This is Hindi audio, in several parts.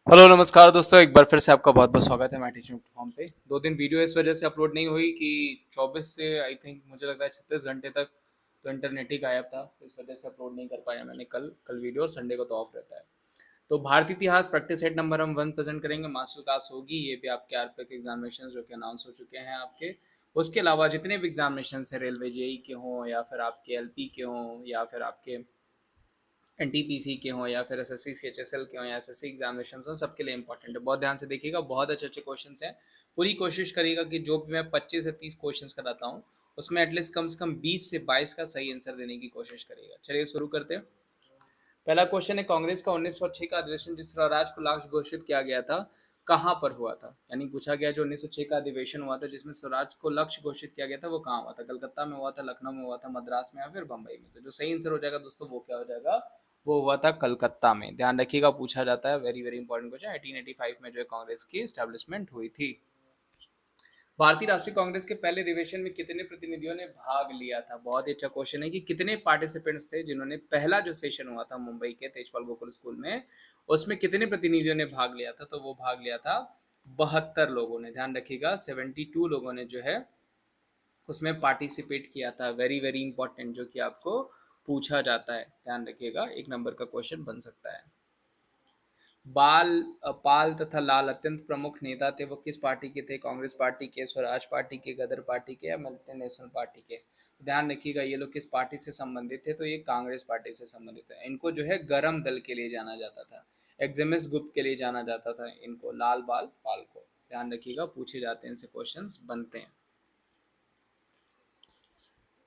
हेलो नमस्कार दोस्तों, एक बार फिर से आपका बहुत बहुत स्वागत है मैं टीचिंग प्लेटफॉर्म पे। 2 दिन वीडियो इस वजह से अपलोड नहीं हुई कि 24 से आई थिंक मुझे लग रहा है 36 घंटे तक तो इंटरनेट ही गायब था। इस वजह से अपलोड नहीं कर पाया मैंने कल वीडियो, और संडे को तो ऑफ रहता है। तो भारतीय इतिहास प्रैक्टिस सेट नंबर हम 1 प्रेजेंट करेंगे। मास्टर क्लास होगी, ये भी आपके आरपीए के एग्जामिनेशन जो कि अनाउंस हो चुके हैं आपके। उसके अलावा जितने भी एग्जामिनेशन हैं, रेलवे जेई के हों या फिर आपके एलपी के हों या फिर आपके एनटीपीसी के हों या फिर एसएससी सीएचएसएल के हों या एसएससी एग्जामिनेशन हों, सबके लिए इंपॉर्टेंट है। बहुत ध्यान से देखिएगा, बहुत अच्छे अच्छे क्वेश्चन हैं। पूरी कोशिश करिएगा कि जो भी मैं 25 से 30 क्वेश्चन कराता हूँ उसमें एटलीस्ट कम से कम 20 से 22 का सही आंसर देने की कोशिश करिएगा। चलिए शुरू करते हैं। पहला क्वेश्चन है, कांग्रेस का 1906 का अधिवेशन जिस स्वराज को लक्ष्य घोषित किया गया था, कहाँ पर हुआ था? यानी पूछा गया जो 1906 का अधिवेशन हुआ था जिसमें स्वराज को लक्ष्य घोषित किया गया था, वो कहाँ हुआ था? कलकत्ता में हुआ था, लखनऊ में हुआ था, मद्रास में या फिर बम्बई में? तो जो सही आंसर हो जाएगा दोस्तों वो क्या हो जाएगा? वो हुआ था कलकत्ता में। ध्यान रखिएगा, पूछा जाता है, वेरी वेरी इंपॉर्टेंट क्वेश्चन। 1885 में जो है कांग्रेस की स्टैब्लिशमेंट हुई थी। भारतीय राष्ट्रीय कांग्रेस के पहले अधिवेशन में कितने प्रतिनिधियों ने भाग लिया था? बहुत ही अच्छा क्वेश्चन है कि कितने पार्टिसिपेंट्स थे जिन्होंने पहला जो सेशन हुआ था मुंबई के तेजपाल गोकुल स्कूल में, उसमें कितने प्रतिनिधियों ने भाग लिया था? तो वो भाग लिया था 72 लोगों ने। ध्यान रखिएगा, 72 लोगों ने जो है उसमें पार्टिसिपेट किया था। वेरी वेरी इंपॉर्टेंट, जो कि आपको पूछा जाता है। ध्यान रखिएगा, 1 नंबर का क्वेश्चन बन सकता है। बाल पाल तथा लाल अत्यंत प्रमुख नेता थे, वो किस पार्टी के थे? कांग्रेस पार्टी के, स्वराज पार्टी के, गदर पार्टी के या मिलिटेंट नेशनल पार्टी के? ध्यान रखिएगा, ये लोग किस पार्टी से संबंधित थे? तो ये कांग्रेस पार्टी से संबंधित है। इनको जो है गरम दल के लिए जाना जाता था, एग्जिमिस ग्रुप के लिए जाना जाता था इनको, लाल बाल पाल को। ध्यान रखिएगा, पूछे जाते हैं, इनसे क्वेश्चंस बनते हैं।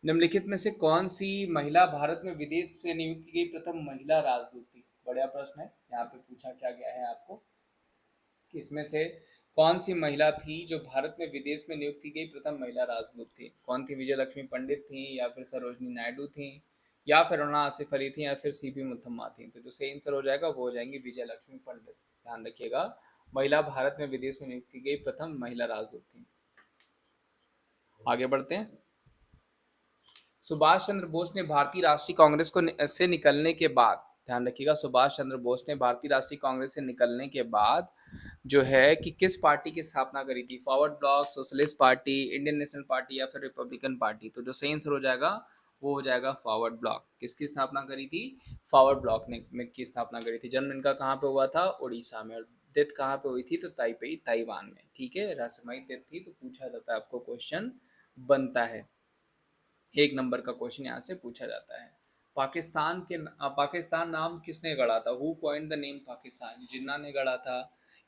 निम्नलिखित में से कौन सी महिला भारत में विदेश से नियुक्त की गई प्रथम महिला राजदूत थी? बढ़िया प्रश्न है। यहाँ पे पूछा क्या गया है आपको कि इसमें से कौन सी महिला थी जो भारत में विदेश में नियुक्त की गई प्रथम महिला राजदूत थी? कौन थी? विजय लक्ष्मी पंडित थी या फिर सरोजनी नायडू थी या फिर अरुणा आसिफ अली थी या फिर सीपी मुथम्मा थी? तो जो सही आंसर हो जाएगा वो हो जाएंगी विजय लक्ष्मी पंडित। ध्यान रखिएगा, महिला भारत में विदेश में नियुक्त की गई प्रथम महिला राजदूत थी। आगे बढ़ते हैं। सुभाष चंद्र बोस ने भारतीय राष्ट्रीय कांग्रेस को से निकलने के बाद, ध्यान रखिएगा, सुभाष चंद्र बोस ने भारतीय राष्ट्रीय कांग्रेस से निकलने के बाद जो है कि किस पार्टी की स्थापना करी थी? Forward block, socialist party, Indian national party या फिर रिपब्लिकन पार्टी? तो जो सही आंसर हो जाएगा वो हो जाएगा फॉरवर्ड ब्लॉक। किसकी स्थापना करी थी? फॉरवर्ड ब्लॉक ने में की स्थापना करी थी। जन्म इनका कहाँ पे हुआ था? उड़ीसा में। और डेथ कहाँ पे हुई थी? तो ताइपेई, ताइवान में। ठीक है, रहस्यमयी डेथ थी, तो पूछा जाता है, आपको क्वेश्चन बनता है। 1 नंबर का क्वेश्चन यहाँ से पूछा जाता है। पाकिस्तान नाम किसने गढ़ा था? Who coined the name Pakistan? Jinnah ने गढ़ा था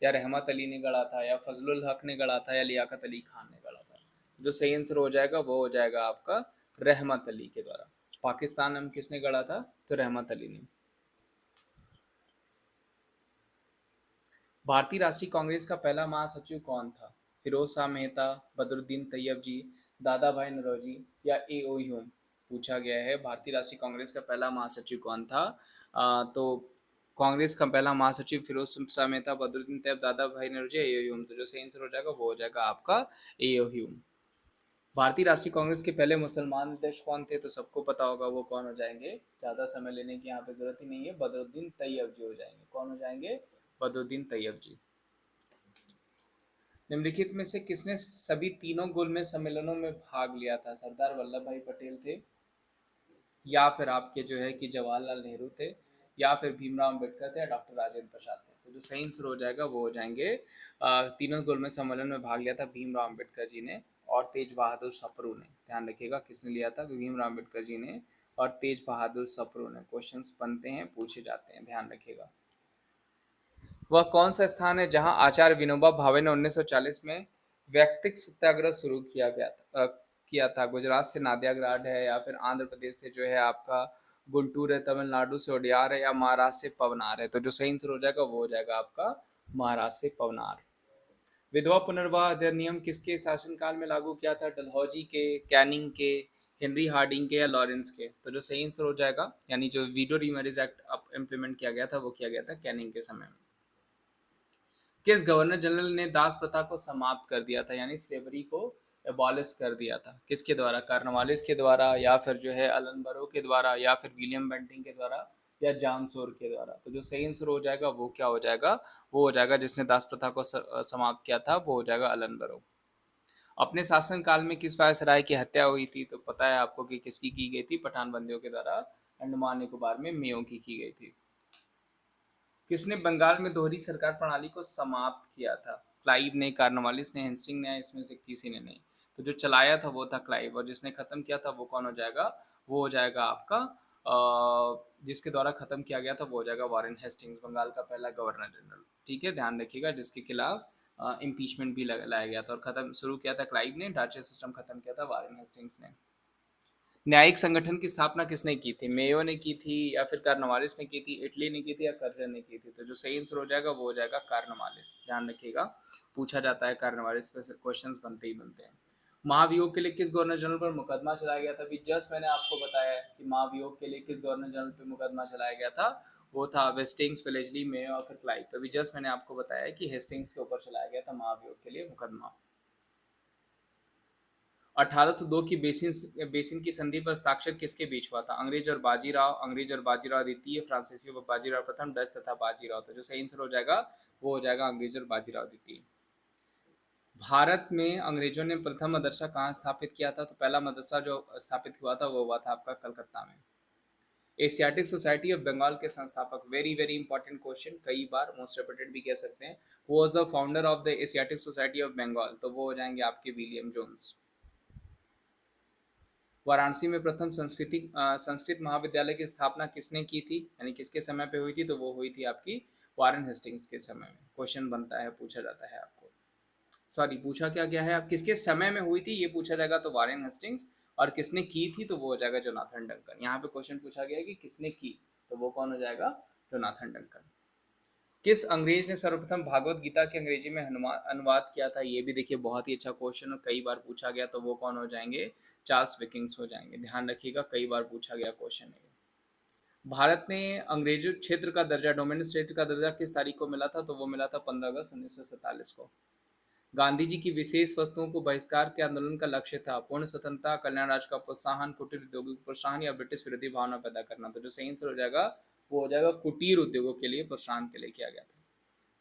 या रहमत अली ने गढ़ा था या फजलुल हक ने गढ़ा था या लियाकत अली खान ने गढ़ा था? जो सही आंसर हो जाएगा वो हो जाएगा आपका रहमत अली के द्वारा। पाकिस्तान नाम किसने गढ़ा था? तो रहमत अली ने। भारतीय राष्ट्रीय कांग्रेस का पहला महासचिव कौन था? फिरोज शाह मेहता, बदरुद्दीन तैयब जी, दादा भाई नौरोजी या ए ओ ह्यूम? पूछा गया है भारतीय राष्ट्रीय कांग्रेस का पहला महासचिव कौन था। तो कांग्रेस का पहला महासचिव फिरोज शाह मेहता, बदरुद्दीन तैयब, दादा भाई नौरोजी या ए ओ ह्यूम? तो जो सही आंसर हो जाएगा वो हो जाएगा आपका ए ओ ह्यूम। भारतीय राष्ट्रीय कांग्रेस के पहले मुसलमान अध्यक्ष कौन थे? तो सबको पता होगा वो कौन हो जाएंगे। ज़्यादा समय लेने की यहाँ पे जरूरत ही नहीं है, बदरुद्दीन तैयब जी हो जाएंगे। कौन हो जाएंगे? बदरुद्दीन तैयब जी। निम्नलिखित में से किसने सभी तीनों गोलमेज सम्मेलनों में भाग लिया था? सरदार वल्लभ भाई पटेल थे या फिर आपके जो है कि जवाहरलाल नेहरू थे या फिर भीमराव अम्बेडकर थे या डॉक्टर राजेंद्र प्रसाद थे? तो जो सही आंसर हो जाएगा वो हो जाएंगे तीनों गोलमेज सम्मेलन में भाग लिया था भीमराव अम्बेडकर जी ने और तेज बहादुर सप्रू ने। ध्यान रखिएगा किसने लिया था? भीमराव अम्बेडकर जी ने और तेज बहादुर सप्रू ने। क्वेश्चंस बनते हैं, पूछे जाते हैं, ध्यान रखिएगा। वह कौन सा स्थान है जहां आचार्य विनोबा भावे ने 1940 में व्यक्तिक सत्याग्रह शुरू किया था? गुजरात से नादियाग्राड है या फिर आंध्र प्रदेश से जो है आपका गुंटूर है, तमिलनाडु से उडियार है या महाराष्ट्र से पवनार है? तो जो सही आंसर हो जाएगा वो हो जाएगा आपका महाराष्ट्र से पवनार। विधवा पुनर्विवाह अधिनियम किसके शासनकाल में लागू किया था? डलहौजी के, कैनिंग के, हेनरी हार्डिंग के या लॉरेंस के? तो जो सही आंसर हो जाएगा, यानी जो वीडो रीमैरिज एक्ट इम्प्लीमेंट किया गया था वो किया गया था कैनिंग के समय में। किस गवर्नर जनरल ने दास प्रथा को समाप्त कर दिया था, यानी स्लेवरी को एबॉलिश कर दिया था? किसके द्वारा? कार्नवालिस के द्वारा या फिर जो है अलन बरो के द्वारा या फिर विलियम बेंटिंग के द्वारा या जानसोर के द्वारा। तो जो सही आंसर हो जाएगा वो क्या हो जाएगा, वो हो जाएगा जिसने दास प्रथा को समाप्त किया था, वो हो जाएगा अलनबरो। अपने शासनकाल में किस वायसराय की हत्या हुई थी, तो पता है आपको कि किसकी की गई थी, पठान बंदियों के द्वारा अंडमान निकोबार में मेयो की गई थी। किसने बंगाल में दोहरी सरकार प्रणाली को समाप्त किया था, क्लाइव ने, कार्नवालिस ने, हेस्टिंग ने, इसमें से किसी ने नहीं। तो जो चलाया था वो था क्लाइव, और जिसने खत्म किया था वो कौन हो जाएगा, वो हो जाएगा आपका जिसके द्वारा खत्म किया गया था वो हो जाएगा वारेन हेस्टिंग्स, बंगाल का पहला गवर्नर जनरल। ठीक है, ध्यान रखिएगा, जिसके खिलाफ इम्पीचमेंट भी लाया गया था, और खत्म शुरू किया था क्लाइव ने, डाचे सिस्टम खत्म किया था वारेन हेस्टिंग्स ने। न्यायिक संगठन की स्थापना किसने की थी, मेयो ने की थी, या फिर कार्नवालिस ने की थी, इटली ने की थी, या कर्जन ने की थी। तो जो सही आंसर हो जाएगा वो हो जाएगा कार्नवालिस। ध्यान रखिएगा, पूछा जाता है कार्नवालिस पे क्वेश्चंस बनते ही बनते हैं। महाभियोग के लिए किस गवर्नर जनरल पर मुकदमा चलाया गया था, अभी जस्ट मैंने आपको बताया कि महाभियोग के लिए किस गवर्नर जनरल पर मुकदमा चलाया गया था, वो था वेस्टिंग्स, वेलेजली, मेयो और फिर क्लाइव। तो अभी जस्ट मैंने आपको बताया कि हेस्टिंग्स के ऊपर चलाया गया था महाभियोग के लिए मुकदमा। 1802 की बेसिन की संधि पर हस्ताक्षर किसके बीच हुआ था, अंग्रेज और बाजीराव, अंग्रेज और बाजीराव द्वितीय, फ्रांसीसी और बाजीराव प्रथम, डच तथा बाजीराव। तो जो सही आंसर हो जाएगा वो हो जाएगा अंग्रेज और बाजीराव द्वितीय। भारत में अंग्रेजों ने प्रथम मदरसा कहाँ स्थापित किया था, तो पहला मदरसा जो स्थापित हुआ था वो हुआ था आपका कलकत्ता में। एशियाटिक सोसाइटी ऑफ बंगाल के संस्थापक, वेरी वेरी इंपॉर्टेंट क्वेश्चन, कई बार मोस्ट रिपीटेड भी कह सकते हैं, वो was the founder of the Asiatic Society of Bengal, तो वो हो जाएंगे आपके विलियम जोन्स। वाराणसी में प्रथम संस्कृत महाविद्यालय की स्थापना किसने की थी, यानी किसके समय पे हुई थी, तो वो हुई थी आपकी वारेन हेस्टिंग्स के समय में। क्वेश्चन बनता है, पूछा जाता है आपको, सॉरी पूछा क्या गया है, आप किसके समय में हुई थी ये पूछा जाएगा, तो वारेन हेस्टिंग्स, और किसने की थी तो वो हो जाएगा जोनाथन डंकन। यहाँ पे क्वेश्चन पूछा गया है कि किसने की, तो वो कौन हो जाएगा, जोनाथन डंकन। किस अंग्रेज ने सर्वप्रथम भागवत गीता के अंग्रेजी में अनुवाद किया था, ये भी देखिए बहुत ही अच्छा क्वेश्चन और कई बार पूछा गया, तो वो कौन हो जाएंगे, चार्ल्स विकिंग्स हो जाएंगे। ध्यान रखिएगा, कई बार पूछा गया क्वेश्चन है। भारत ने अंग्रेजी क्षेत्र का दर्जा, डोमिनेंट स्टेट का दर्जा किस तारीख को मिला था, तो वो मिला था 15 अगस्त 1947 को। गांधी जी की विशेष वस्तुओं को बहिष्कार के आंदोलन का लक्ष्य था, पूर्ण स्वतंत्रता, कल्याण राज्य का प्रोत्साहन, कुटीर उद्योगों को प्रोत्साहन, या ब्रिटिश विरोधी भावना पैदा करना। तो जो सही आंसर हो जाएगा वो हो जाएगा कुटीर उद्योगों के लिए प्रोत्साहन के लिए किया गया था।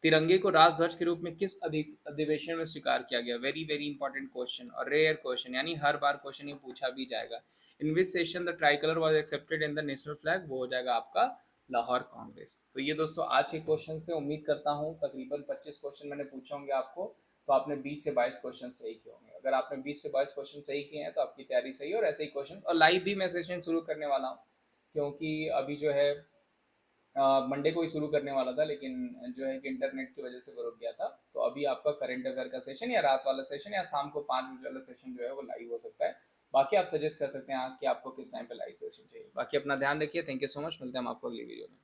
तिरंगे को राजध्वज के रूप में किस अधिवेशन में स्वीकार किया गया, वेरी वेरी इंपॉर्टेंट क्वेश्चन और रेयर क्वेश्चन, यानी हर बार क्वेश्चन ये पूछा भी जाएगा। In which session the tricolour was accepted in the national flag, वो हो जाएगा आपका लाहौर कांग्रेस। तो ये दोस्तों आज के क्वेश्चन थे, उम्मीद करता हूँ तकरीबन 25 क्वेश्चन मैंने पूछे होंगे आपको, तो आपने 20 से 22 क्वेश्चन सही किए होंगे। अगर आपने 20 से 22 क्वेश्चन सही किए हैं तो आपकी तैयारी सही है, और ऐसे ही क्वेश्चन, और लाइव भी मैं सेशन शुरू करने वाला हूँ, क्योंकि अभी जो है मंडे को ही शुरू करने वाला था, लेकिन जो है कि इंटरनेट की वजह से वो रुक गया था। तो अभी आपका करंट अफेयर का सेशन या रात वाला सेशन या शाम को 5 बजे वाला सेशन जो है वो लाइव हो सकता है। बाकी आप सजेस्ट कर सकते हैं कि आपको किस टाइम पे लाइव सेशन चाहिए। बाकी अपना ध्यान रखिए, थैंक यू सो मच, मिलते हैं हम आपको अगली वीडियो में।